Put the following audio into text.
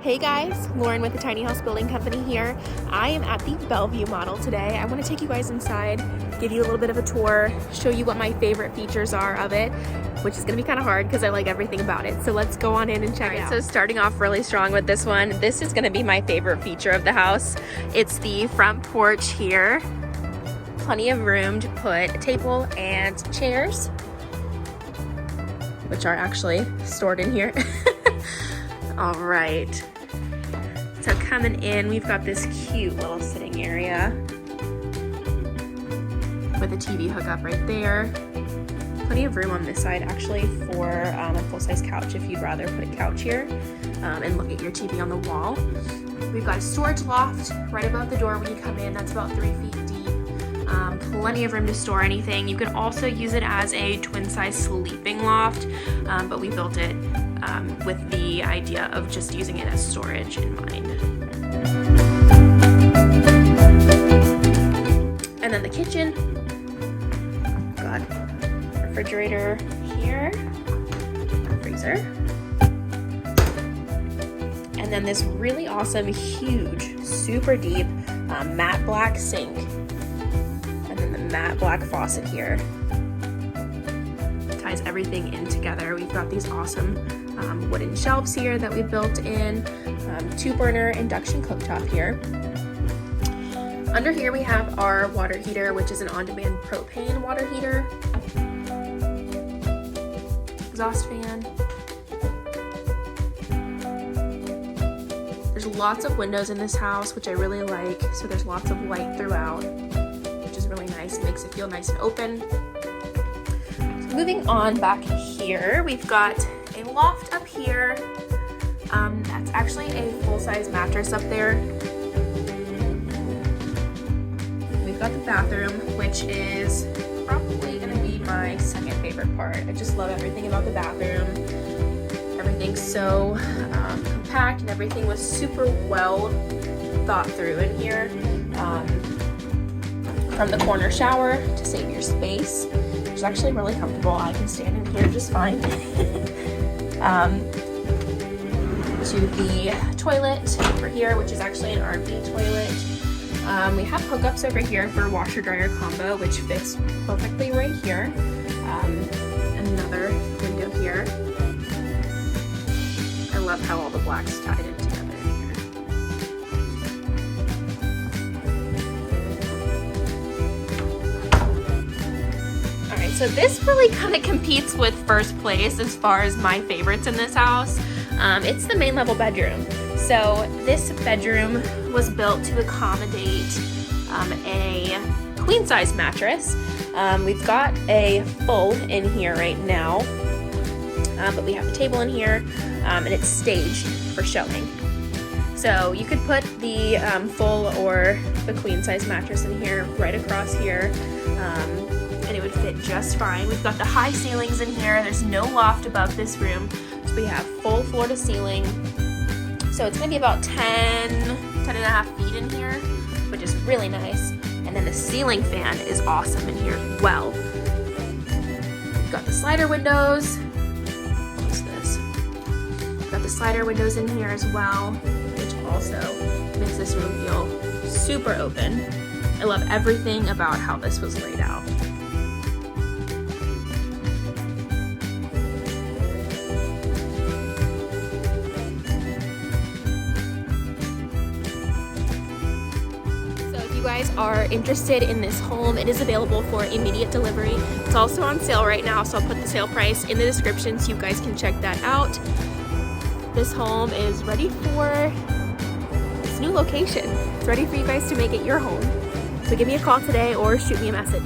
Hey guys, Lauren with the Tiny House Building Company here. I am at the Belle Vue model today. I want to take you guys inside, give you a little bit of a tour, show you what my favorite features are of it, which is going to be kind of hard because I like everything about it. So let's go on in and check it out. So starting off really strong with this one, this is going to be my favorite feature of the house. It's the front porch here. Plenty of room to put a table and chairs, which are actually stored in here. All right, so coming in, we've got this cute little sitting area with a TV hookup right there. Plenty of room on this side actually for a full-size couch if you'd rather put a couch here and look at your TV on the wall. We've got a storage loft right above the door when you come in. That's about 3 feet deep. Plenty of room to store anything. You can also use it as a twin-size sleeping loft, but we built it with the idea of just using it as storage in mind. And then the kitchen, got refrigerator here, freezer, and then this really awesome, huge, super deep matte black sink, and then the matte black faucet here. Ties everything in together. We've got these awesome wooden shelves here that we built in, 2-burner induction cooktop here. Under here we have our water heater, which is an on-demand propane water heater. Exhaust fan. There's lots of windows in this house, which I really like, so there's lots of light throughout, which is really nice. It makes it feel nice and open. So moving on back here, we've got a loft up here. That's actually a full-size mattress up there. We've got the bathroom, which is probably going to be my second favorite part. I just love everything about the bathroom. Everything's so compact, and everything was super well thought through in here. From the corner shower to save your space, which is actually really comfortable. I can stand in here just fine. To the toilet over here, which is actually an RV toilet. We have hookups over here for washer dryer combo, which fits perfectly right here. Another window here. I love how all the black's tied in together here. All right, so this really kind of competes with first place as far as my favorites in this house. It's the main level bedroom. So this bedroom was built to accommodate a queen size mattress. We've got a full in here right now, but we have the table in here, and it's staged for showing. So you could put the full or the queen size mattress in here, right across here, and it would fit just fine. We've got the high ceilings in here. There's no loft above this room. So we have full floor to ceiling. So it's gonna be about 10 and a half feet in here, which is really nice. And then the ceiling fan is awesome in here as well. We've got the slider windows. What's this? We've got the slider windows in here as well, which also makes this room feel super open. I love everything about how this was laid out. If you guys are interested in this home, it is available for immediate delivery. It's also on sale right now, so I'll put the sale price in the description so you guys can check that out. This home is ready for its new location. It's ready for you guys to make it your home. So give me a call today or shoot me a message.